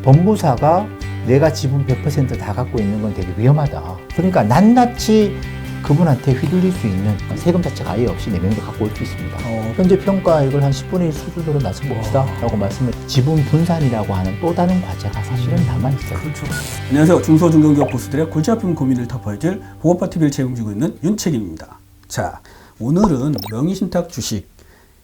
법무사가 내가 지분 100% 다 갖고 있는 건 되게 위험하다. 그러니까 낱낱이 그분한테 휘둘릴 수 있는 세금 자체가 아예 없이 4명도 갖고 올 수 있습니다. 현재 평가액을 한 10분의 1 수준으로 낮춰봅시다 라고 말씀을 지분 분산이라고 하는 또 다른 과제가 사실은 남아있어요. 그렇죠. 안녕하세요. 중소중견기업 보스들의 골치 아픈 고민을 덮어줄 보고파TV를 책임지고 있는 윤책임입니다. 자, 오늘은 명의신탁 주식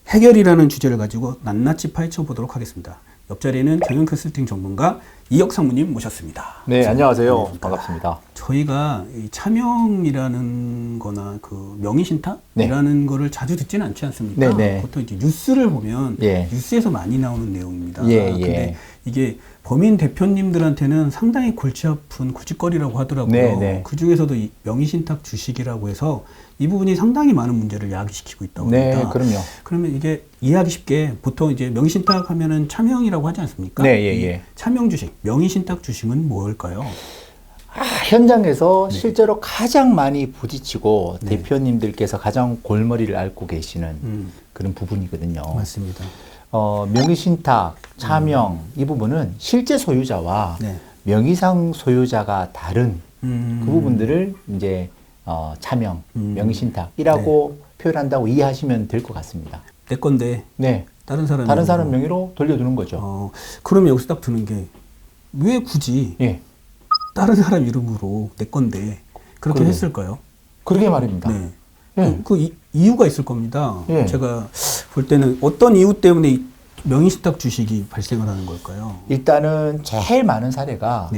해결이라는 주제를 가지고 낱낱이 파헤쳐 보도록 하겠습니다. 옆자리에는 경영 컨설팅 전문가 이혁 상무님 모셨습니다. 네, 안녕하세요. 반갑습니다. 저희가 이 차명이라는 거나 그 명의신탁이라는 거를 자주 듣지는 않지 않습니까? 네. 보통 이제 뉴스를 보면 예. 뉴스에서 많이 나오는 내용입니다. 예. 근데 이게 법인 대표님들한테는 상당히 골치 아픈 고집거리라고 하더라고요. 네. 그 중에서도 이 명의신탁 주식이라고 해서 이 부분이 상당히 많은 문제를 야기시키고 있다고 합니다. 네, 그럼요. 그러면 이게 이해하기 쉽게 보통 이제 명의신탁 하면은 차명이라고 하지 않습니까? 네, 예. 차명 주식, 명의신탁 주식은 뭘까요? 현장에서 실제로 가장 많이 부딪히고 대표님들께서 가장 골머리를 앓고 계시는 그런 부분이거든요. 맞습니다. 명의신탁, 차명 이 부분은 실제 소유자와 명의상 소유자가 다른 그 부분들을 이제 차명, 명의신탁이라고 표현한다고 이해하시면 될 것 같습니다. 내 건데 다른 사람 명의로 돌려두는 거죠. 그러면 여기서 딱 드는 게 왜 굳이 다른 사람 이름으로 내 건데 그렇게 했을까요? 그러게 말입니다. 그 이유가 있을 겁니다. 제가 볼 때는 어떤 이유 때문에 이 명의신탁 주식이 발생을 하는 걸까요? 일단은 제일 많은 사례가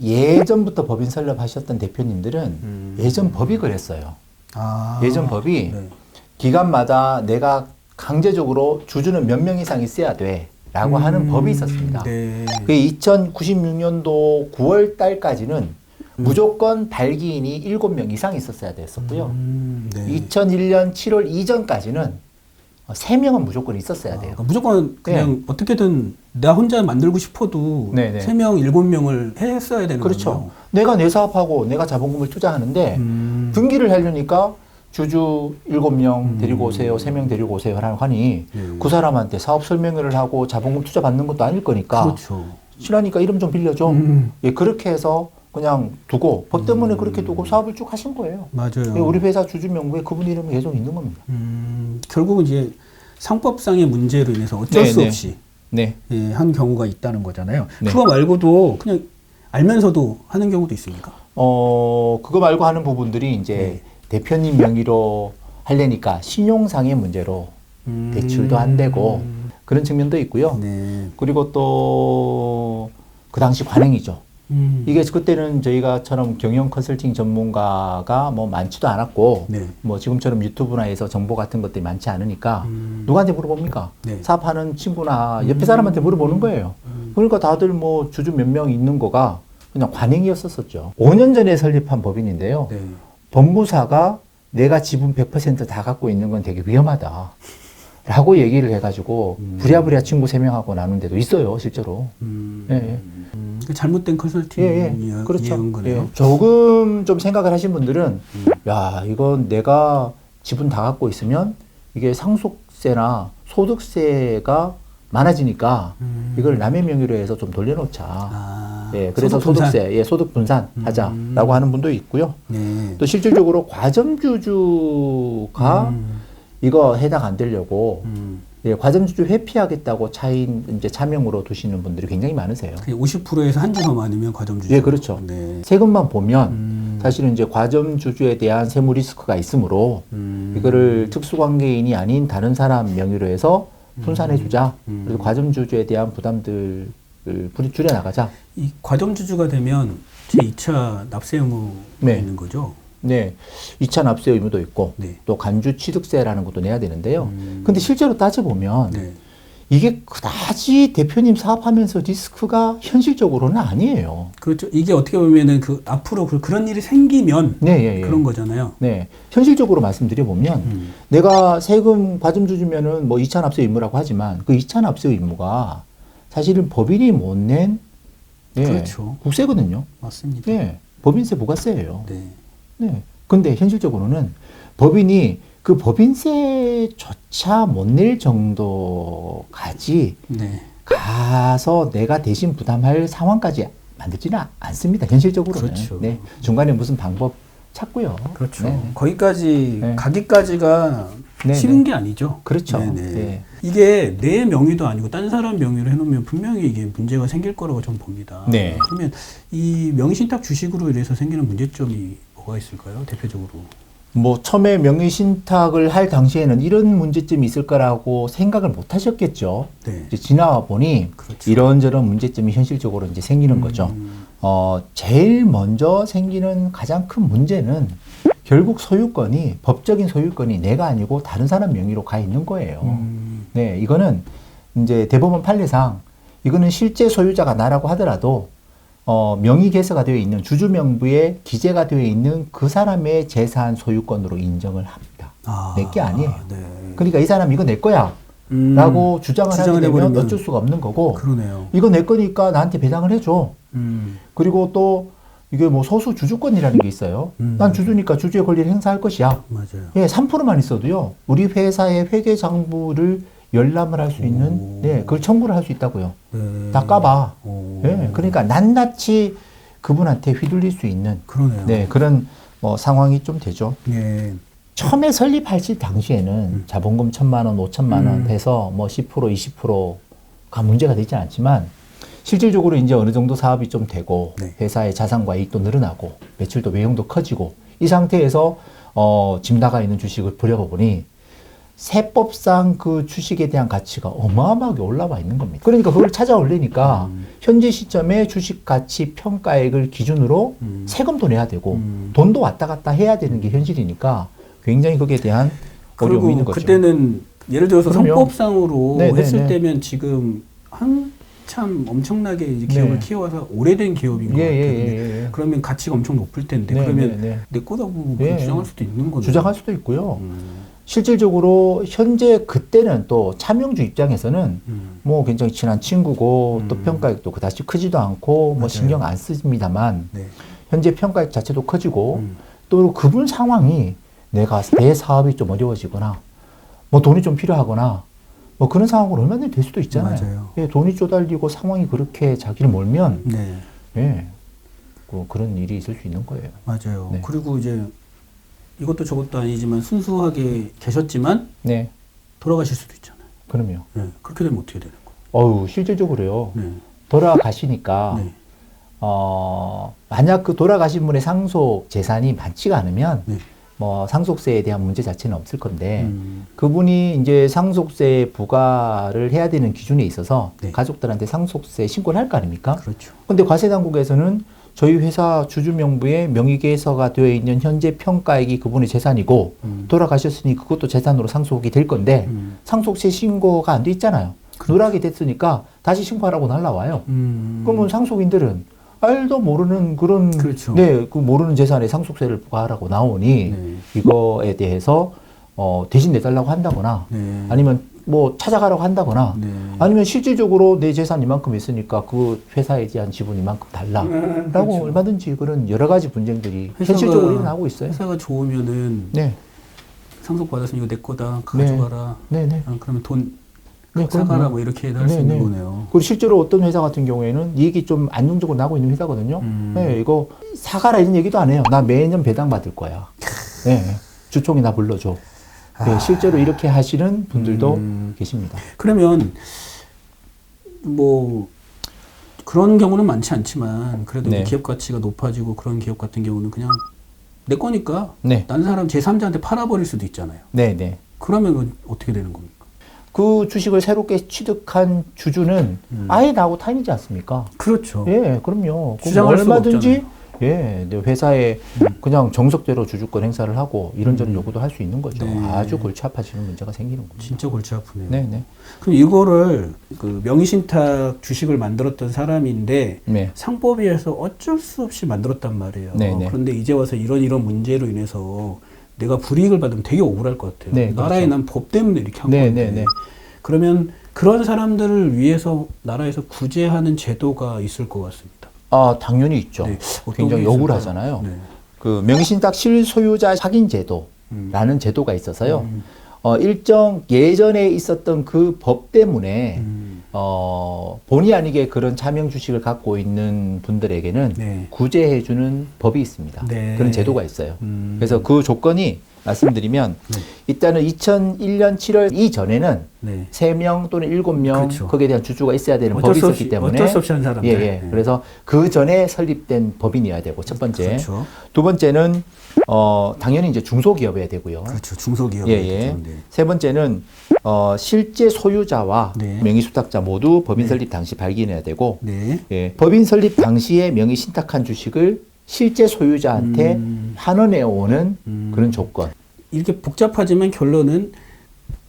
예전부터 법인 설립하셨던 대표님들은 예전 법이 그랬어요. 예전 법이 기간마다 내가 강제적으로 주주는 몇 명 이상 있어야 돼 라고 하는 법이 있었습니다. 그 2096년도 9월 달까지는 무조건 발기인이 7명 이상 있었어야 됐었고요. 2001년 7월 이전까지는 3명은 무조건 있었어야 돼요. 무조건 그냥 어떻게든 나 혼자 만들고 싶어도 3명, 7명을 했어야 되는 거죠. 그렇죠. 내가 내 사업하고 내가 자본금을 투자하는데 등기를 하려니까 주주 7명 데리고 오세요, 3명 데리고 오세요 하니 그 사람한테 사업 설명회를 하고 자본금 투자 받는 것도 아닐 거니까 싫으니까 이름 좀 빌려줘. 그렇게 해서 그냥 두고 법 때문에 그렇게 두고 사업을 쭉 하신 거예요. 맞아요. 우리 회사 주주 명부에 그분 이름이 계속 있는 겁니다. 결국은 이제 상법상의 문제로 인해서 어쩔 수 없이 한 경우가 있다는 거잖아요. 그거 말고도 그냥 알면서도 하는 경우도 있습니까? 그거 말고 하는 부분들이 이제 대표님 명의로 하려니까 신용상의 문제로 대출도 안 되고 그런 측면도 있고요. 그리고 또 그 당시 관행이죠. 이게 그때는 저희가처럼 경영 컨설팅 전문가가 뭐 많지도 않았고 뭐 지금처럼 유튜브나 해서 정보 같은 것들이 많지 않으니까 누구한테 물어봅니까? 사업하는 친구나 옆에 사람한테 물어보는 거예요. 그러니까 다들 뭐 주주 몇 명 있는 거가 그냥 관행이었었죠. 5년 전에 설립한 법인인데요. 법무사가 내가 지분 100% 다 갖고 있는 건 되게 위험하다 라고 얘기를 해가지고 부랴부랴 친구 3명하고 나눈 데도 있어요, 실제로. 잘못된 컨설팅이었던 그렇죠. 거네요. 조금 좀 생각을 하신 분들은 야, 이건 내가 지분 다 갖고 있으면 이게 상속세나 소득세가 많아지니까 이걸 남의 명의로 해서 좀 돌려놓자. 그래서 소득세, 소득 분산 하자라고 하는 분도 있고요. 또 실질적으로 과점주주가 이거 해당 안 되려고 과점주주 회피하겠다고 차인 이제 차명으로 두시는 분들이 굉장히 많으세요. 50%에서 한 주 더 많으면 과점주주. 그렇죠. 세금만 보면 사실은 이제 과점주주에 대한 세무 리스크가 있으므로 이거를 특수관계인이 아닌 다른 사람 명의로 해서 분산해주자. 그래서 과점주주에 대한 부담들을 줄여나가자. 이 과점주주가 되면 제2차 납세 의무가 있는 거죠? 2차 납세 의무도 있고 또 간주 취득세라는 것도 내야 되는데요. 근데 실제로 따져보면 이게 그다지 대표님 사업하면서 리스크가 현실적으로는 아니에요. 그렇죠. 이게 어떻게 보면은 앞으로 그런 일이 생기면 그런 거잖아요. 현실적으로 말씀드려보면 내가 세금 과점주주면은 뭐 2차 납세 의무라고 하지만 그 2차 납세 의무가 사실은 법인이 못 낸 국세거든요. 맞습니다. 법인세 부가세예요. 근데 현실적으로는 법인이 그 법인세조차 못 낼 정도까지 가서 내가 대신 부담할 상황까지 만들지는 않습니다. 현실적으로는. 그렇죠. 네. 중간에 무슨 방법 찾고요. 그렇죠. 네. 거기까지 네. 가기까지가 네, 쉬운 네. 게 아니죠. 그렇죠. 네네. 네. 이게 내 명의도 아니고 딴 사람 명의로 해놓으면 분명히 이게 문제가 생길 거라고 저는 봅니다. 네. 그러면 이 명의신탁 주식으로 인해서 생기는 문제점이 뭐가 있을까요? 대표적으로. 뭐 처음에 명의신탁을 할 당시에는 이런 문제점이 있을 거라고 생각을 못 하셨겠죠. 네. 이제 지나와 보니 그렇죠. 이런저런 문제점이 현실적으로 이제 생기는 거죠. 제일 먼저 생기는 가장 큰 문제는 결국 소유권이, 법적인 소유권이 내가 아니고 다른 사람 명의로 가 있는 거예요. 네, 이거는 이제 대법원 판례상 이거는 실제 소유자가 나라고 하더라도 명의 개서가 되어 있는 주주 명부에 기재가 되어 있는 그 사람의 재산 소유권으로 인정을 합니다. 내 게 아니에요. 네. 그러니까 이 사람 이거 내 거야 라고 주장을 하게 되면 해버리면 어쩔 수가 없는 거고, 그러네요. 이거 내 거니까 나한테 배당을 해줘. 그리고 또 이게 뭐 소수 주주권이라는 게 있어요. 난 주주니까 주주의 권리를 행사할 것이야. 맞아요. 예, 3%만 있어도요, 우리 회사의 회계 장부를 열람을 할 수 있는, 네, 그걸 청구를 할 수 있다고요. 네. 다 까봐. 오. 예, 그러니까 낱낱이 그분한테 휘둘릴 수 있는, 그러네요. 네, 그런 뭐 상황이 좀 되죠. 네. 처음에 설립하실 당시에는 자본금 1,000만 원, 5,000만 원 해서 뭐 10%, 20%가 문제가 되지 않지만, 실질적으로 이제 어느 정도 사업이 좀 되고, 네. 회사의 자산과 이익도 늘어나고, 매출도 외형도 커지고, 이 상태에서 집 나가 있는 주식을 버려보니 세법상 그 주식에 대한 가치가 어마어마하게 올라와 있는 겁니다. 그러니까 그걸 찾아올리니까 현재 시점에 주식 가치 평가액을 기준으로 세금도 내야 되고 돈도 왔다 갔다 해야 되는 게 현실이니까 굉장히 거기에 대한 어려움이 있는 거죠. 그때는 예를 들어서 그럼요. 성법상으로 네, 네, 했을 네. 때면 지금 한참 엄청나게 이제 기업을 네. 키워서 오래된 기업인 것 예, 같아요. 예, 근데 예, 예. 그러면 가치가 엄청 높을 텐데 네, 그러면 네, 네. 내 거다고 예. 주장할 수도 있는 거죠. 주장할 수도 있고요. 실질적으로 현재 그때는 또 차명주 입장에서는 뭐 굉장히 친한 친구고 또 평가액도 그다지 크지도 않고 뭐 맞아요. 신경 안 씁니다만 네. 현재 평가액 자체도 커지고 또 그분 상황이 내가 내 사업이 좀 어려워지거나 뭐 돈이 좀 필요하거나 뭐 그런 상황으로 얼마든지 될 수도 있잖아요. 맞아요. 예, 돈이 쪼달리고 상황이 그렇게 자기를 몰면 네. 예, 그런 일이 있을 수 있는 거예요. 맞아요. 네. 그리고 이제 이것도 저것도 아니지만 순수하게 계셨지만 네, 돌아가실 수도 있잖아요. 그럼요. 네. 그렇게 되면 어떻게 되는 거예요? 실질적으로요. 네. 돌아가시니까 네. 만약 그 돌아가신 분의 상속 재산이 많지가 않으면 네. 뭐 상속세에 대한 문제 자체는 없을 건데 그분이 이제 상속세 부과를 해야 되는 기준에 있어서 네. 가족들한테 상속세 신고를 할 거 아닙니까? 그렇죠. 근데 과세당국에서는 저희 회사 주주 명부에 명의개서가 되어 있는 현재 평가액이 그분의 재산이고 돌아가셨으니 그것도 재산으로 상속이 될 건데 상속세 신고가 안 돼 있잖아요. 누락이 됐으니까 다시 신고하라고 날라와요. 그러면 상속인들은 알도 모르는 그런 그렇죠. 네, 그 모르는 재산에 상속세를 부과하라고 나오니 네. 이거에 대해서 대신 내달라고 한다거나 네. 아니면 뭐 찾아가라고 한다거나 네. 아니면 실질적으로 내 재산 이만큼 있으니까 그 회사에 대한 지분 이만큼 달라라고 그렇죠. 얼마든지 그런 여러 가지 분쟁들이 회사가- 현실적으로 일어나고 있어요. 회사가 좋으면은 네, 상속 받았으니 이거 내 거다 가져가라. 네, 네. 그러면 돈 네, 사가라 그럼요. 뭐 이렇게 할 수 네, 있는 네. 거네요. 그리고 실제로 어떤 회사 같은 경우에는 이익이 좀 안정적으로 나고 있는 회사거든요. 네, 이거 사가라 이런 얘기도 안 해요. 나 매년 배당 받을 거야. 네, 주총에 나 불러줘. 네, 실제로 이렇게 하시는 분들도 계십니다. 그러면 뭐 그런 경우는 많지 않지만 그래도 네. 기업 가치가 높아지고 그런 기업 같은 경우는 그냥 내 거니까 네, 다른 사람 제3자한테 팔아버릴 수도 있잖아요. 네, 네. 그러면 어떻게 되는 겁니까? 그 주식을 새롭게 취득한 주주는 아예 나하고 타인이지 않습니까? 그렇죠. 예, 그럼요. 그럼 주장할 수가 얼마든지 없잖아요. 예, 네, 회사에 그냥 정석대로 주주권 행사를 하고 이런저런 요구도 할 수 있는 거죠. 네. 아주 골치 아파지는 문제가 생기는 겁니다. 진짜 골치 아프네요. 네, 네, 그럼 이거를 그 명의신탁 주식을 만들었던 사람인데 네, 상법에 의해서 어쩔 수 없이 만들었단 말이에요. 네, 네. 그런데 이제 와서 이런 문제로 인해서 내가 불이익을 받으면 되게 억울할 것 같아요. 네, 나라에 그렇죠. 난 법 때문에 이렇게 한 네, 건데. 네, 네. 그러면 그런 사람들을 위해서 나라에서 구제하는 제도가 있을 것 같습니다. 아, 당연히 있죠. 네, 어떤 굉장히 게 억울하 있을까요? 하잖아요. 네. 그 명의신탁 실소유자 확인 제도라는 제도가 있어서요. 일정 예전에 있었던 그 법 때문에 본의 아니게 그런 차명 주식을 갖고 있는 분들에게는 네. 구제해주는 법이 있습니다. 네. 그런 제도가 있어요. 그래서 그 조건이 말씀드리면 일단은 2001년 7월 이전에는 네. 3명 또는 7명 그렇죠. 거기에 대한 주주가 있어야 되는 어쩔 법이 수 있었기 없이, 때문에 어쩔 수 없이 한 사람들. 예, 예. 그래서 그 전에 설립된 법인이어야 되고 첫 번째. 그렇죠. 두 번째는 당연히 이제 중소기업이어야 되고요. 그렇죠. 중소기업. 예, 예. 세 번째는 실제 소유자와 네. 명의수탁자 모두 법인 설립 당시 발견해야 되고 네. 예, 법인 설립 당시에 명의 신탁한 주식을 실제 소유자한테 환원해 오는 그런 조건. 이렇게 복잡하지만 결론은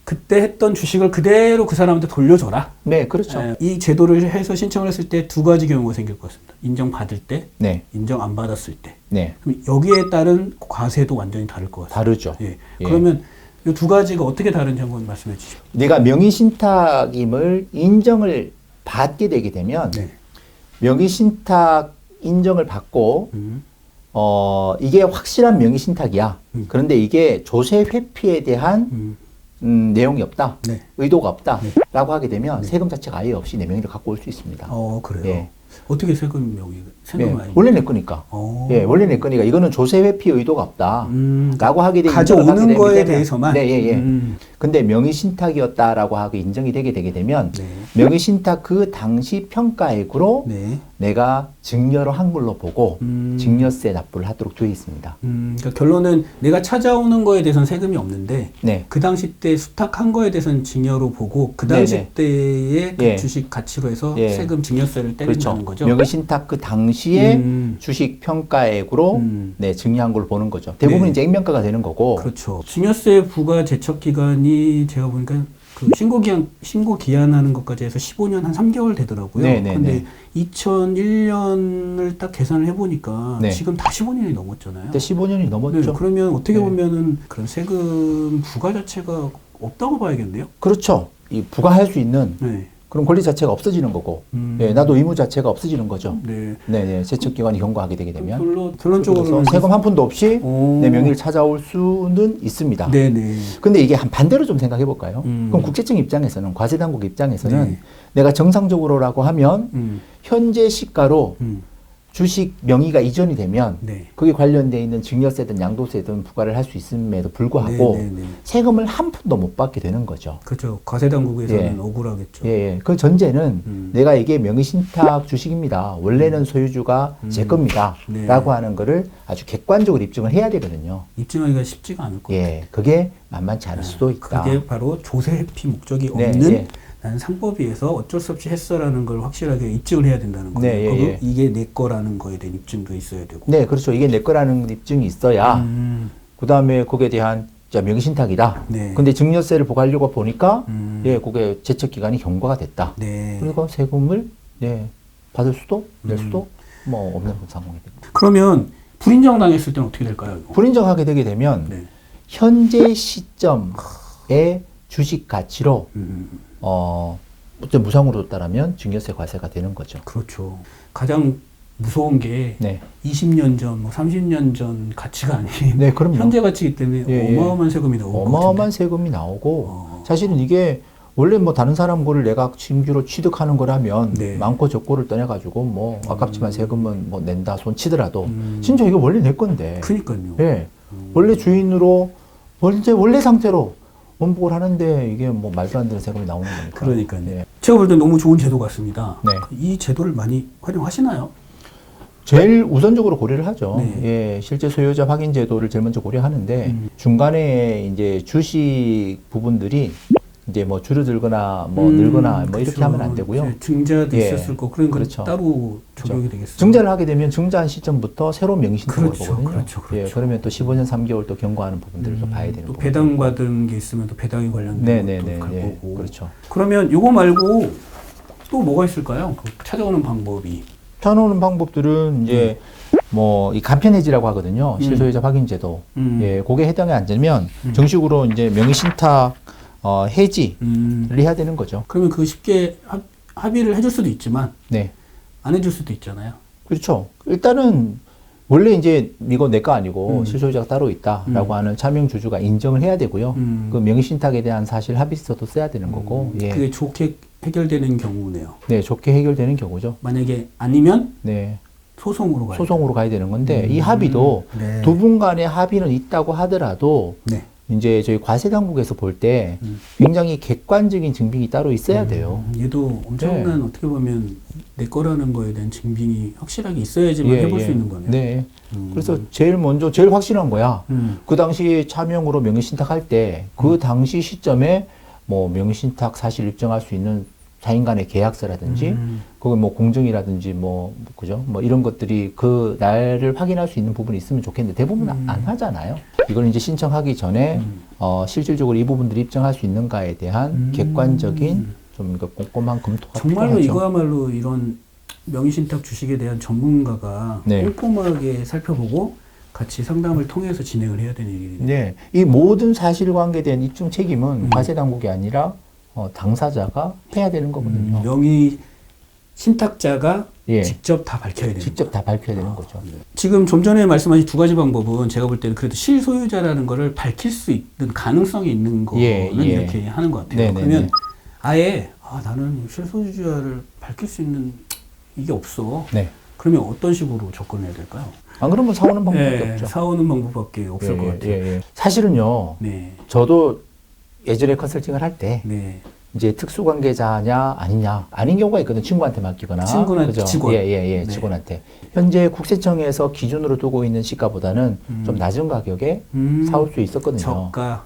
그때 했던 주식을 그대로 그 사람한테 돌려줘라. 네, 그렇죠. 예, 이 제도를 해서 신청을 했을 때 두 가지 경우가 생길 것 같습니다. 인정받을 때, 네, 인정 안 받았을 때. 네, 그럼 여기에 따른 과세도 완전히 다를 것 같습니다. 다르죠. 예. 예. 그러면 이 두 가지가 어떻게 다른지 한번 말씀해 주시죠. 내가 명의 신탁임을 인정을 받게 되게 되면 네. 명의 신탁 인정을 받고 이게 확실한 명의 신탁이야. 그런데 이게 조세 회피에 대한 내용이 없다. 네. 의도가 없다. 라고 하게 되면 세금 자체가 아예 없이 내 명의를 갖고 올 수 있습니다. 그래요. 예. 어떻게 세금이 세금 예, 아니? 원래 내 거니까. 어. 예, 원래 내 거니까 이거는 조세 회피 의도가 없다. 라고 하게 되면 가져오는 거에 대해서만. 네, 예, 예. 근데 명의 신탁이었다라고 하고 인정이 되게 되면 네. 명의 신탁 그 당시 평가액으로 네. 내가 증여로 한 걸로 보고 증여세 납부를 하도록 되어 있습니다. 그러니까 결론은 내가 찾아오는 거에 대해서는 세금이 없는데 네. 그 당시 때 수탁한 거에 대해서는 증여로 보고 그 당시 네네. 때의 그 예. 주식 가치로 해서 예. 세금 증여세를 때린다는 그렇죠. 거죠. 명의 신탁 그 당시에 음. 주식 평가액으로 네, 증여한 걸로 보는 거죠. 대부분 네. 이제 액면가가 되는 거고. 그렇죠. 증여세 부과 제척 기간이 제가 보니까 그 신고 기한하는 것까지 해서 15년 한 3개월 되더라고요. 네네네. 근데 2001년을 딱 계산을 해보니까 네. 지금 다 15년이 넘었잖아요. 그때 15년이 넘었죠. 네, 그러면 어떻게 네. 보면은 그런 세금 부과 자체가 없다고 봐야겠네요. 그렇죠. 이 부과할 수 있는 네. 그런 권리 자체가 없어지는 거고, 예, 나도 의무 자체가 없어지는 거죠. 네. 네, 네. 세척기관이 경고하게 되게 되면. 결론적으로는 그래서 세금 한 푼도 없이 오. 내 명의를 찾아올 수는 있습니다. 네네. 근데 이게 한 반대로 좀 생각해 볼까요? 그럼 국세청 입장에서는, 과세당국 입장에서는 네. 내가 정상적으로라고 하면 현재 시가로 주식 명의가 이전이 되면 네. 거기에 관련되어 있는 증여세든 양도세든 부과를 할 수 있음에도 불구하고 네네네. 세금을 한 푼도 못 받게 되는 거죠. 그렇죠. 과세당국에서는 예. 억울하겠죠. 예, 예. 그 전제는 내가 이게 명의신탁 주식입니다. 원래는 소유주가 제 겁니다. 네. 라고 하는 거를 아주 객관적으로 입증을 해야 되거든요. 입증하기가 쉽지가 않을 것 같아요. 예, 그게 만만치 않을 수도 있다. 그게 바로 조세 회피 목적이 네, 없는 예. 나는 상법위에서 어쩔 수 없이 했어라는 걸 확실하게 입증을 해야 된다는 거예요. 네, 예, 그리고 예. 이게 내 거라는 거에 대한 입증도 있어야 되고. 네, 그렇죠. 이게 내 거라는 입증이 있어야 그 다음에 거기에 대한 명의신탁이다. 네. 근데 증여세를 부과하려고 보니까 예, 그게 제척기간이 경과가 됐다. 네. 그리고 세금을 네, 받을 수도 낼 수도 뭐 없는 상황이 됩니다. 그러면 불인정 당했을 때는 어떻게 될까요? 이거? 불인정하게 되게 되면 네. 현재 시점의 주식 가치로 어떤 무상으로 뒀다라면 증여세 과세가 되는 거죠. 그렇죠. 가장 무서운 게 네, 20년 전, 뭐 30년 전 가치가 아닌 네, 그럼요. 현재 가치이기 때문에 예, 예. 어마어마한 세금이 나오고 어마어마한 세금이 나오고 사실은 이게 원래 뭐 다른 사람 거를 내가 심주로 취득하는 거라면 네. 많고 적고를 떠나가지고 뭐 아깝지만 세금은 뭐 낸다 손 치더라도 진짜 이거 원래 내 건데. 그러니까요. 예, 원래 주인으로 원래 상태로 원복을 하는데 이게 뭐 말도 안 되는 세금이 나오는 거니까. 그러니까요. 예. 제가 볼 때 너무 좋은 제도 같습니다. 네. 이 제도를 많이 활용하시나요? 제일 우선적으로 고려를 하죠. 네. 예, 실제 소유자 확인 제도를 제일 먼저 고려하는데 중간에 이제 주식 부분들이 이제 뭐 줄어들거나 뭐 늘거나 뭐 이렇게 하면 안 되고요. 이제 증자도 예. 있었을 거고 그런 건 그렇죠. 따로 적용이 되겠어요. 증자를 하게 되면 증자한 시점부터 새로운 명의신탁으로 그렇죠, 보거든요. 그렇죠, 그렇죠. 예, 그러면 또 15년 3개월 또 경과하는 부분들을 또 봐야 되는 또 거고. 배당받은 게 있으면 또 배당에 관련된 네네네. 것도 갈 예, 거고. 그렇죠. 그러면 요거 말고 또 뭐가 있을까요? 그 찾아오는 방법이. 찾아오는 방법들은 이제 뭐 이 간편해지라고 하거든요. 실소유자 확인 제도. 예, 그게 해당이 안 되면 정식으로 이제 명의신탁 해지를 해야 되는 거죠. 그러면 그 쉽게 합의를 해줄 수도 있지만 네. 안 해줄 수도 있잖아요. 그렇죠. 일단은 원래 이제 이거 내 거 아니고 실소유자가 따로 있다라고 하는 차명 주주가 인정을 해야 되고요. 그 명의신탁에 대한 사실 합의서도 써야 되는 거고. 예. 그게 좋게 해결되는 경우네요. 네, 좋게 해결되는 경우죠. 만약에 아니면 네. 소송으로 가야 소송으로 가야 되는 건데 이 합의도 네. 두 분 간의 합의는 있다고 하더라도 네. 이제 저희 과세당국에서 볼 때 굉장히 객관적인 증빙이 따로 있어야 돼요. 얘도 엄청난 어떻게 보면 내 거라는 거에 대한 증빙이 확실하게 있어야지만 해볼 수 있는 거네요. 네. 그래서 제일 먼저 제일 확실한 거야. 그 당시 차명으로 명의신탁할 때 그 당시 시점에 뭐 명의신탁 사실 입증할 수 있는 사인 간의 계약서라든지 그거 뭐 공증이라든지 뭐 그죠? 뭐 이런 것들이 그 날을 확인할 수 있는 부분이 있으면 좋겠는데 대부분 안 하잖아요. 이걸 이제 신청하기 전에 실질적으로 이 부분들이 입증할 수 있는가에 대한 객관적인 좀 꼼꼼한 검토가 정말로 필요하죠. 이거야말로 이런 명의신탁 주식에 대한 전문가가 네. 꼼꼼하게 살펴보고 같이 상담을 통해서 진행을 해야 되는 일이네요. 네, 이 모든 사실관계에 대한 입증 책임은 과세당국이 아니라 당사자가 해야 되는 거거든요. 명의 신탁자가 예. 직접 다 밝혀야 되는 직접 다 밝혀야 되는 거죠. 지금 좀 전에 말씀하신 두 가지 방법은 제가 볼 때는 그래도 실소유자라는 거를 밝힐 수 있는 가능성이 있는 거는 이렇게 하는 것 같아요. 네네네. 그러면 아예 나는 실소유자를 밝힐 수 있는 이게 없어. 네. 그러면 어떤 식으로 접근해야 될까요? 안 그러면 사오는 방법밖에 없죠. 사오는 방법밖에 없을 것 같아요. 사실은요. 네. 저도 예전에 컨설팅을 할 때 네. 이제 특수관계자냐 아니냐 아닌 경우가 있거든. 친구한테 맡기거나 친구나 그죠? 직원. 네. 직원한테 현재 국세청에서 기준으로 두고 있는 시가보다는 좀 낮은 가격에 사올 수 있었거든요. 저가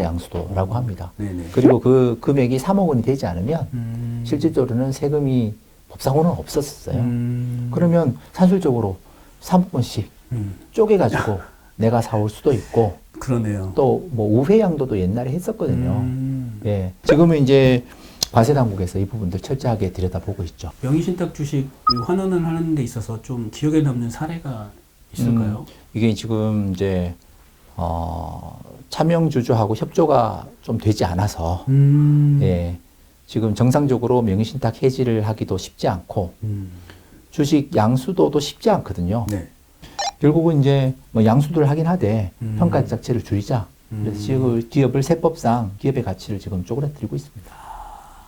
양수도라고 합니다. 네네. 그리고 그 금액이 3억 원이 되지 않으면 실질적으로는 세금이 법상으로는 없었어요. 그러면 산술적으로 3억 원씩 쪼개가지고 내가 사올 수도 있고 그러네요. 또 뭐 우회 양도도 옛날에 했었거든요. 예, 지금은 이제 과세당국에서 이 부분들 철저하게 들여다보고 있죠. 명의신탁 주식 환원을 하는 데 있어서 좀 기억에 남는 사례가 있을까요? 이게 지금 이제 차명주주하고 협조가 좀 되지 않아서 예, 지금 정상적으로 명의신탁 해지를 하기도 쉽지 않고 주식 양수도도 쉽지 않거든요. 네. 결국은 이제 뭐 양수도를 하긴 하되 평가 자체를 줄이자. 그래서 지금 기업을 세법상 기업의 가치를 지금 쪼그라뜨리고 있습니다.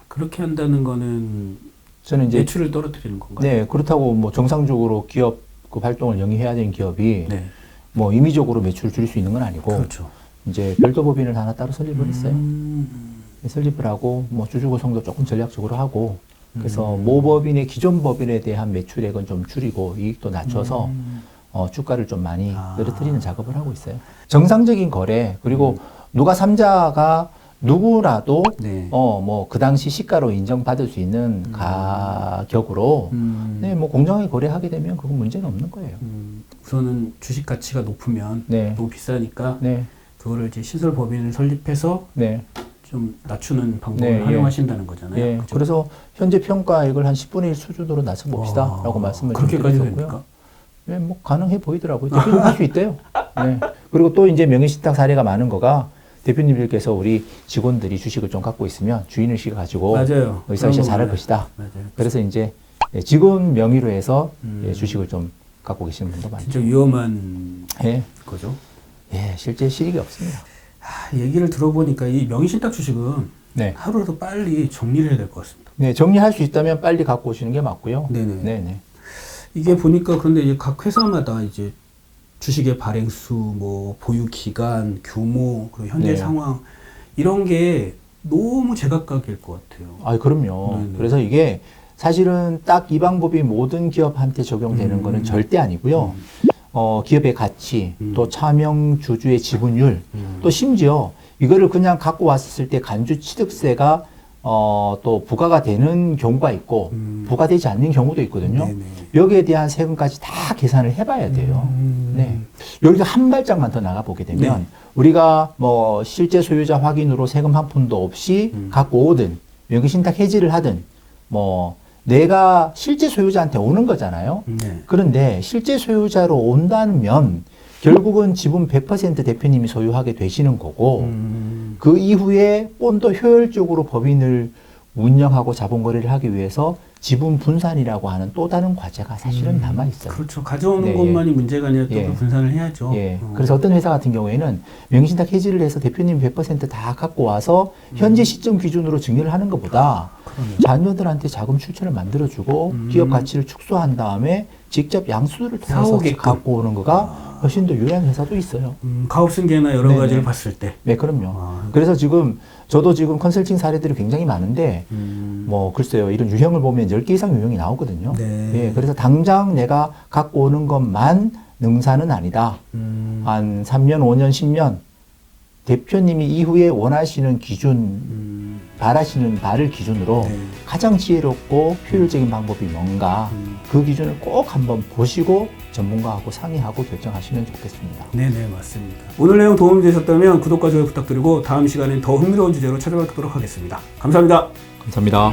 그렇게 한다는 거는 저는 이제 매출을 떨어뜨리는 건가요? 네, 그렇다고 뭐 정상적으로 기업 그 활동을 영위해야 되는 기업이 네. 뭐 임의적으로 매출을 줄일 수 있는 건 아니고 그렇죠. 이제 별도 법인을 하나 따로 설립을 했어요. 설립을 하고 뭐 주주 구성도 조금 전략적으로 하고 그래서 모 법인의 기존 법인에 대한 매출액은 좀 줄이고 이익도 낮춰서 주가를 좀 많이 떨어뜨리는 작업을 하고 있어요. 정상적인 거래 그리고 누가 3자가 누구라도 네. 뭐 그 당시 시가로 인정받을 수 있는 가격으로 네, 뭐 공정하게 거래하게 되면 그건 문제는 없는 거예요. 우선은 주식 가치가 높으면 네. 너무 비싸니까 네, 그거를 이제 시설 법인을 설립해서 네, 좀 낮추는 방법을 네, 활용하신다는 거잖아요. 예. 그죠? 그래서 현재 평가액을 한 10분의 1 수준으로 낮춰봅시다라고 말씀을 좀 그렇게까지 드렸고요. 됩니까? 네, 뭐 가능해 보이더라고요. 대표님 할 수 있대요. 네. 그리고 또 이제 명의신탁 사례가 많은 거가 대표님들께서 우리 직원들이 주식을 좀 갖고 있으면 주인의식을 가지고 맞아요. 의사결정 잘할 것이다. 맞아요. 그래서 이제 직원 명의로 해서 주식을 좀 갖고 계시는 분도 많죠. 진짜 위험한 예, 거죠. 예, 실제 실익이 없습니다. 얘기를 들어보니까 이 명의신탁 주식은 네. 하루라도 빨리 정리를 해야 될 것 같습니다. 네, 정리할 수 있다면 빨리 갖고 오시는 게 맞고요. 네네. 네네. 이게 보니까 그런데 이제 각 회사마다 이제 주식의 발행수, 뭐 보유 기간, 규모, 그리고 현재 네. 상황 이런 게 너무 제각각일 것 같아요. 아, 그럼요. 네네. 그래서 이게 사실은 딱 이 방법이 모든 기업한테 적용되는 거는 절대 아니고요. 기업의 가치, 또 차명 주주의 지분율, 또 심지어 이거를 그냥 갖고 왔을 때 간주 취득세가 또 부과가 되는 경우가 있고 부과되지 않는 경우도 있거든요. 네네. 여기에 대한 세금까지 다 계산을 해봐야 돼요. 네. 여기서 한 발짝만 더 나가보게 되면 네. 우리가 뭐 실제 소유자 확인으로 세금 한 푼도 없이 갖고 오든 명의신탁 해지를 하든 뭐 내가 실제 소유자한테 오는 거잖아요. 네. 그런데 실제 소유자로 온다면 결국은 지분 100% 대표님이 소유하게 되시는 거고 그 이후에 좀 더 효율적으로 법인을 운영하고 자본 거래를 하기 위해서 지분 분산이라고 하는 또 다른 과제가 사실은 남아 있어요. 그렇죠. 가져오는 네, 것만이 문제가 아니라 또 예. 그 분산을 해야죠. 예. 그래서 어떤 회사 같은 경우에는 명의신탁 해지를 해서 대표님 100%다 갖고 와서 현재 시점 기준으로 증여를 하는 것보다 자녀들한테 자금 출처를 만들어주고 기업 가치를 축소한 다음에 직접 양수를 통해서 사오게끔. 갖고 오는 거가 훨씬 더 유리한 회사도 있어요. 가업승계나 여러 네네. 가지를 봤을 때. 네, 그럼요. 그래서 저도 지금 컨설팅 사례들이 굉장히 많은데, 뭐, 글쎄요, 이런 유형을 보면 10개 이상 유형이 나오거든요. 네. 예, 그래서 당장 내가 갖고 오는 것만 능사는 아니다. 한 3년, 5년, 10년, 대표님이 이후에 원하시는 기준, 바라시는 바를 기준으로 네. 가장 지혜롭고 효율적인 방법이 뭔가 그 기준을 꼭 한번 보시고 전문가하고 상의하고 결정하시면 좋겠습니다. 네네, 맞습니다. 오늘 내용 도움이 되셨다면 구독과 좋아요 부탁드리고 다음 시간엔 더 흥미로운 주제로 찾아뵙도록 하겠습니다. 감사합니다. 감사합니다.